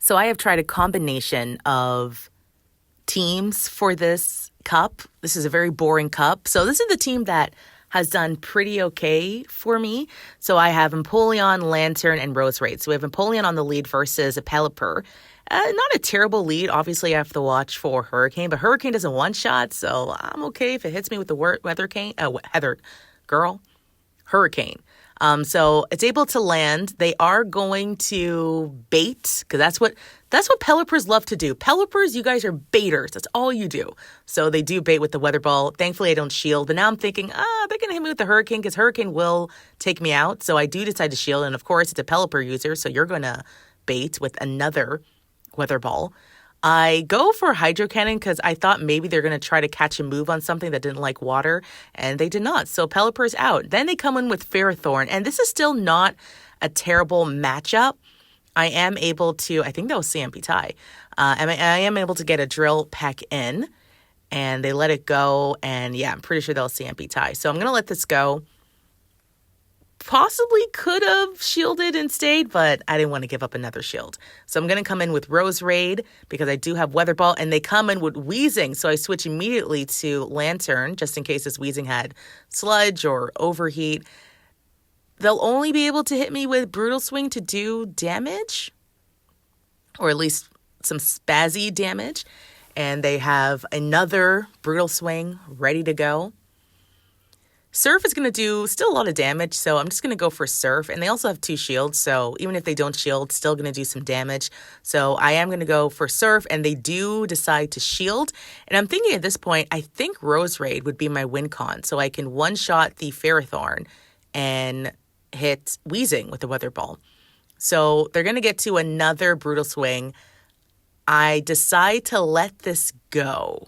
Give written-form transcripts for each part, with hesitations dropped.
So I have tried a combination of teams for this cup. This is a very boring cup. So this is the team that has done pretty okay for me. So I have Empoleon, Lantern, and Roserade. So we have Empoleon on the lead versus a Pelipper. Not a terrible lead. Obviously, I have to watch for Hurricane, but Hurricane doesn't one-shot, so I'm okay if it hits me with the Hurricane. So it's able to land. They are going to bait, because that's what Pelippers love to do. Pelippers, you guys are baiters. That's all you do. So they do bait with the Weather Ball. Thankfully, I don't shield. But now I'm thinking, they're going to hit me with the Hurricane, because Hurricane will take me out. So I do decide to shield. And of course, it's a Pelipper user, so you're going to bait with another Weather Ball. I go for Hydro Cannon because I thought maybe they're going to try to catch a move on something that didn't like water, and they did not. So Pelipper's out. Then they come in with Ferrothorn, and this is still not a terrible matchup. I am able to, I think that was CMP tie. I am able to get a Drill Peck in, and they let it go, and yeah, I'm pretty sure they'll CMP tie. So I'm going to let this go. Possibly could have shielded and stayed, but I didn't want to give up another shield. So I'm going to come in with Roserade because I do have Weather Ball, and they come in with Wheezing. So I switch immediately to Lantern just in case this Wheezing had Sludge or Overheat. They'll only be able to hit me with Brutal Swing to do damage, or at least some spazzy damage. And they have another Brutal Swing ready to go. Surf is going to do still a lot of damage, so I'm just going to go for Surf. And they also have 2 shields, so even if they don't shield, still going to do some damage. So I am going to go for Surf, and they do decide to shield. And I'm thinking at this point, I think Roserade would be my win con, so I can one-shot the Ferrothorn and hit Wheezing with the Weather Ball. So they're going to get to another Brutal Swing. I decide to let this go.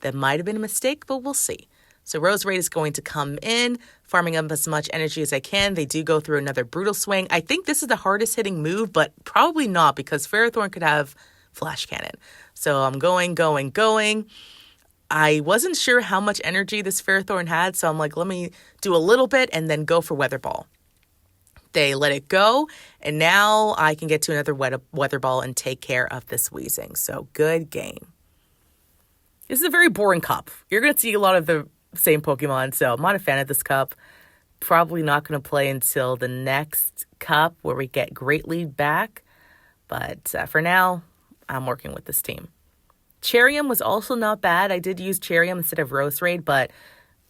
That might have been a mistake, but we'll see. So Roserade is going to come in, farming up as much energy as I can. They do go through another Brutal Swing. I think this is the hardest hitting move, but probably not because Ferrothorn could have Flash Cannon. So I'm going. I wasn't sure how much energy this Ferrothorn had, so I'm like, let me do a little bit and then go for Weather Ball. They let it go, and now I can get to another Weather Ball and take care of this Wheezing. So good game. This is a very boring cup. You're going to see a lot of the same Pokemon, so I'm not a fan of this cup. Probably not going to play until the next cup where we get Great Lead back. But for now, I'm working with this team. Cherium was also not bad. I did use Cherium instead of Roserade, but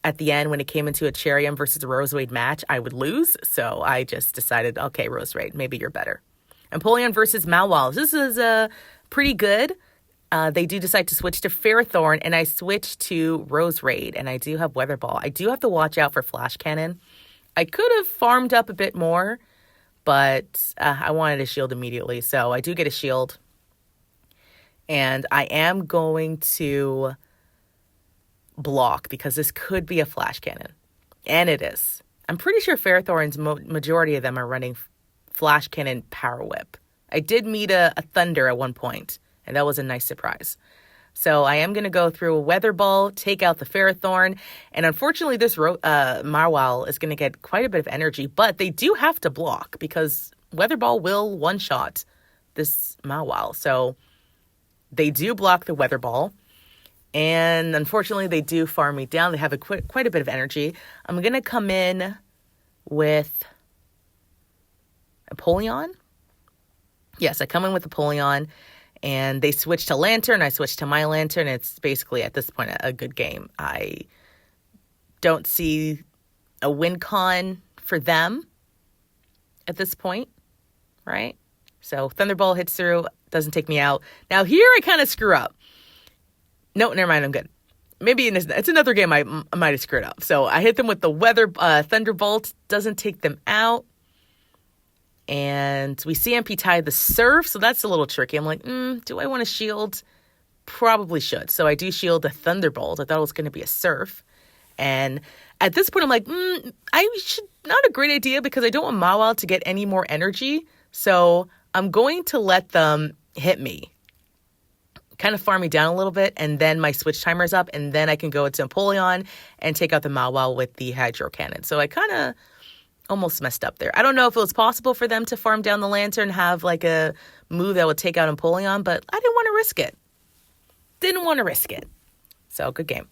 at the end, when it came into a Cherium versus a Roserade match, I would lose. So I just decided, okay, Roserade, maybe you're better. Empoleon versus Mawile. This is pretty good. They do decide to switch to Ferrothorn, and I switch to Roserade, and I do have Weather Ball. I do have to watch out for Flash Cannon. I could have farmed up a bit more, but I wanted a shield immediately, so I do get a shield. And I am going to block because this could be a Flash Cannon, and it is. I'm pretty sure Ferrothorn's majority of them are running Flash Cannon Power Whip. I did meet a Thunder at one point, and that was a nice surprise. So I am going to go through a Weather Ball, take out the Ferrothorn, and unfortunately this Mawile is going to get quite a bit of energy, but they do have to block because Weather Ball will one-shot this Mawile. So they do block the Weather Ball, and unfortunately they do farm me down. They have quite a bit of energy. I'm going to come in with Empoleon. Yes, I come in with Empoleon. And they switch to Lantern. I switch to my Lantern. It's basically, at this point, a good game. I don't see a win con for them at this point, right? So Thunderbolt hits through, doesn't take me out. Now here I kind of screw up. No, never mind, I'm good. Maybe it's another game I might have screwed up. So I hit them with the Thunderbolt, doesn't take them out. And we CMP tie the Surf, so that's a little tricky. I'm like, do I want to shield? Probably should. So I do shield the Thunderbolt. I thought it was going to be a Surf. And at this point, I'm like, not a great idea because I don't want Mawile to get any more energy. So I'm going to let them hit me. Kind of farm me down a little bit, and then my switch timer's up, and then I can go into Empoleon and take out the Mawile with the Hydro Cannon. So I kind of almost messed up there. I don't know if it was possible for them to farm down the Lantern, have like a move that would take out Empoleon, but I didn't want to risk it. Didn't want to risk it. So, good game.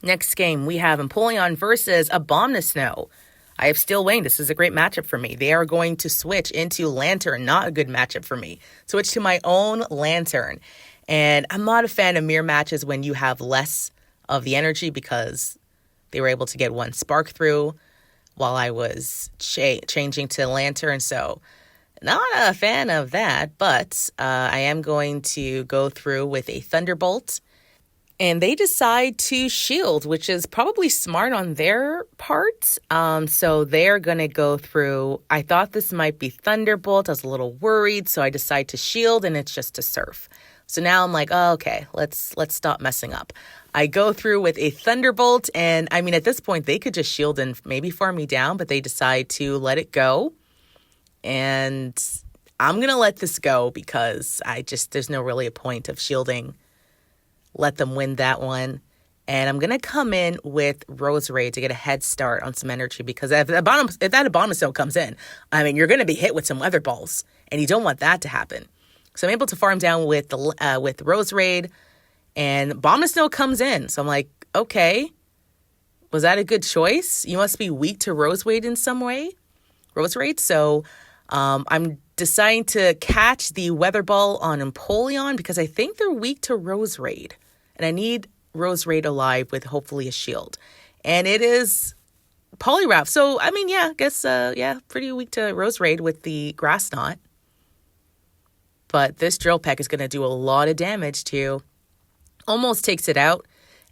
Next game, we have Empoleon versus Abomasnow. I have Steel Wing. This is a great matchup for me. They are going to switch into Lantern. Not a good matchup for me. Switch to my own Lantern. And I'm not a fan of mirror matches when you have less of the energy because they were able to get one spark through while I was changing to Lantern. So not a fan of that, but I am going to go through with a Thunderbolt. And they decide to shield, which is probably smart on their part. So they're going to go through. I thought this might be Thunderbolt. I was a little worried, so I decide to shield, and it's just to Surf. So now I'm like, oh, okay, let's stop messing up. I go through with a Thunderbolt, and I mean, at this point, they could just shield and maybe farm me down, but they decide to let it go. And I'm going to let this go because there's no really a point of shielding. Let them win that one. And I'm going to come in with Rose Raid to get a head start on some energy because if that Abomasnow comes in, I mean, you're going to be hit with some weather balls, and you don't want that to happen. So I'm able to farm down with Rose Raid, and Abomasnow comes in. So I'm like, okay, was that a good choice? You must be weak to Rose Raid in some way. Rose Raid. So I'm deciding to catch the Weather Ball on Empoleon because I think they're weak to Rose Raid. And I need Rose Raid alive with hopefully a shield. And it is Poliwrath. So, I mean, yeah, I guess, pretty weak to Rose Raid with the Grass Knot. But this Drill Peck is going to do a lot of damage to. Almost takes it out.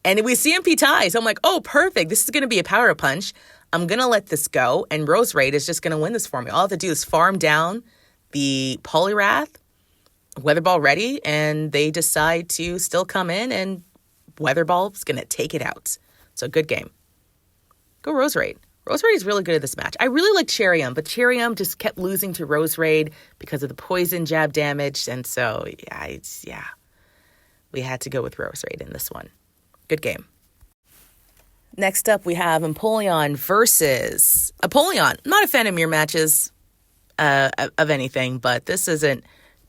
And we CMP ties. So I'm like, oh, perfect. This is going to be a Power Punch. I'm going to let this go. And Rose Raid is just going to win this for me. All I have to do is farm down the Poliwrath, Weather Ball ready, and they decide to still come in, and Weather Ball is going to take it out. So good game. Go Rose Raid. Rose Raid is really good at this match. I really like Cherryum, but Cherryum just kept losing to Rose Raid because of the poison jab damage, and so, we had to go with Rose Raid in this one. Good game. Next up, we have Empoleon versus Empoleon. I'm not a fan of mirror matches of anything, but this isn't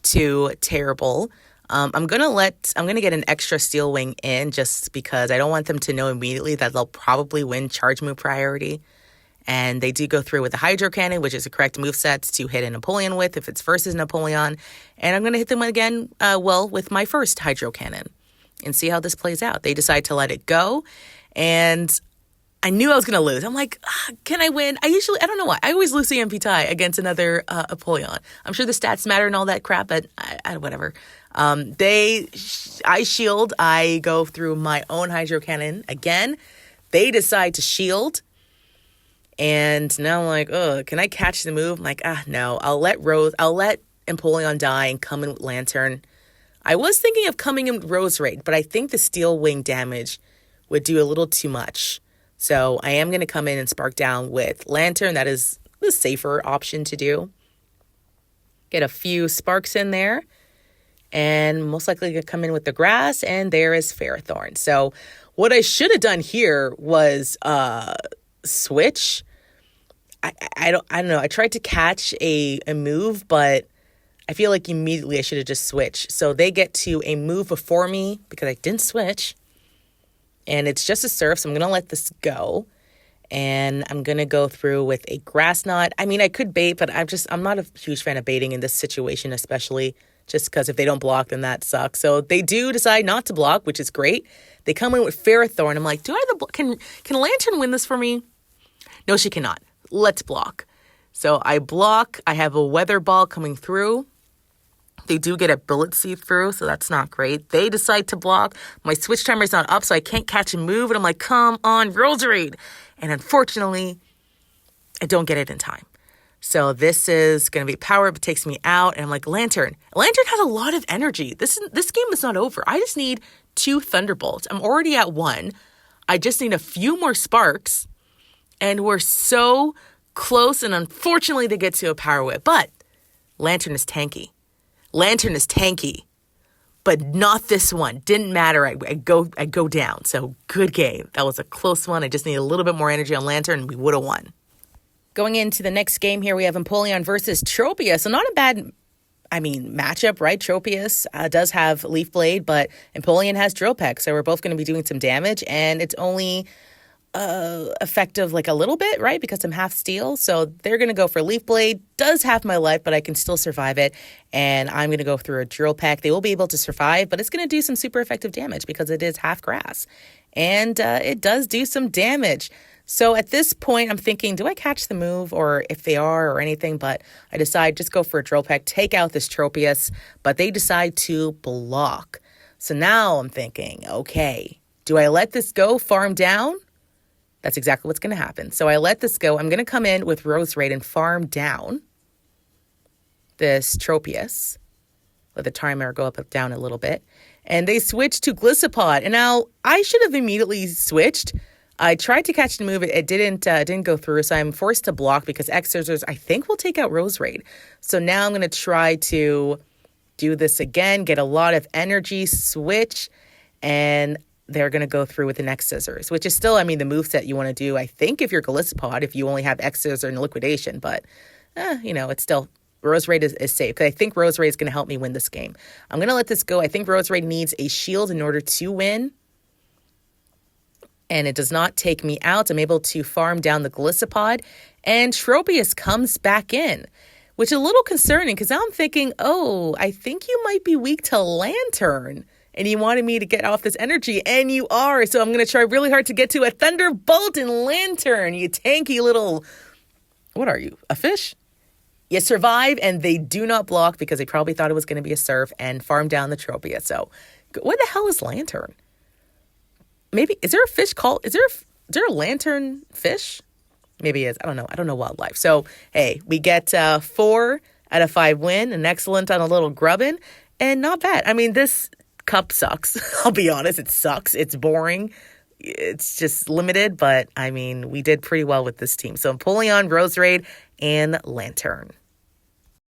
too terrible. I'm gonna get an extra Steel Wing in just because I don't want them to know immediately that they'll probably win charge move priority. And they do go through with the Hydro Cannon, which is the correct moveset to hit an Empoleon with if it's versus an Empoleon. And I'm gonna hit them again, with my first Hydro Cannon and see how this plays out. They decide to let it go, and I knew I was going to lose. I'm like, can I win? I don't know why. I always lose CMP tie against another Empoleon. I'm sure the stats matter and all that crap, but whatever. I shield. I go through my own Hydro Cannon again. They decide to shield. And now I'm like, can I catch the move? I'm like, no. I'll let Empoleon die and come in with Lantern. I was thinking of coming in with Rose Raid, but I think the Steel Wing damage would do a little too much. So I am going to come in and spark down with Lantern. That is the safer option to do. Get a few sparks in there. And most likely going to come in with the grass. And there is Ferrothorn. So what I should have done here was switch. I don't know. I tried to catch a move, but I feel like immediately I should have just switched. So they get to a move before me because I didn't switch. And it's just a Surf, so I'm going to let this go. And I'm going to go through with a Grass Knot. I mean, I could bait, but I'm not a huge fan of baiting in this situation, especially just because if they don't block, then that sucks. So they do decide not to block, which is great. They come in with Ferrothorn. I'm like, can Lantern win this for me? No, she cannot. Let's block. So I block. I have a Weather Ball coming through. They do get a Bullet Seed through, so that's not great. They decide to block. My switch timer is not up, so I can't catch a move. And I'm like, come on, Rose Raid. And unfortunately, I don't get it in time. So this is going to be power up. It takes me out. And I'm like, Lantern. Lantern has a lot of energy. This game is not over. I just need 2 Thunderbolts. I'm already at 1. I just need a few more sparks. And we're so close. And unfortunately, they get to a Power Whip. But Lantern is tanky. But not this one. Didn't matter. I go down. So good game. That was a close one. I just need a little bit more energy on Lantern and we would have won. Going into the next game here, we have Empoleon versus Tropius. So not a bad, matchup, right? Tropius does have Leaf Blade, but Empoleon has Drill Peck. So we're both going to be doing some damage, and it's only effective like a little bit, right? Because I'm half steel. So they're going to go for Leaf Blade. Does half my life, but I can still survive it. And I'm going to go through a Drill Peck. They will be able to survive, but it's going to do some super effective damage because it is half grass. And it does do some damage. So at this point, I'm thinking, do I catch the move or if they are or anything? But I decide just go for a Drill Peck, take out this Tropius, but they decide to block. So now I'm thinking, okay, do I let this go, farm down? That's exactly what's going to happen. So I let this go. I'm going to come in with Rose Raid and farm down this Tropius. Let the timer go up down a little bit. And they switch to Gliscopod. And now I should have immediately switched. I tried to catch the move. It didn't go through. So I'm forced to block because X-Scissors, I think, will take out Rose Raid. So now I'm going to try to do this again, get a lot of energy, switch, and they're going to go through with the next Scissors, which is still, the moveset you want to do, I think, if you're Gliscopod, if you only have X-Scissors and Liquidation. But, it's still, Rose Raid is safe. Because I think Rose Raid is going to help me win this game. I'm going to let this go. I think Rose Raid needs a shield in order to win. And it does not take me out. I'm able to farm down the Gliscopod. And Tropius comes back in, which is a little concerning because now I'm thinking, I think you might be weak to Lantern. And you wanted me to get off this energy, and you are. So I'm going to try really hard to get to a Thunderbolt and Lantern. You tanky little, what are you, a fish? You survive, and they do not block because they probably thought it was going to be a surf and farm down the Tropius. So what the hell is Lantern? Maybe, is there a fish called, is there a Lantern fish? Maybe it is. I don't know. I don't know wildlife. So, hey, we get 4 out of 5 win, an excellent on a little grubbin, and not bad. This cup sucks. I'll be honest. It sucks. It's boring. It's just limited, but we did pretty well with this team. So Empoleon, Rose Raid, and Lantern.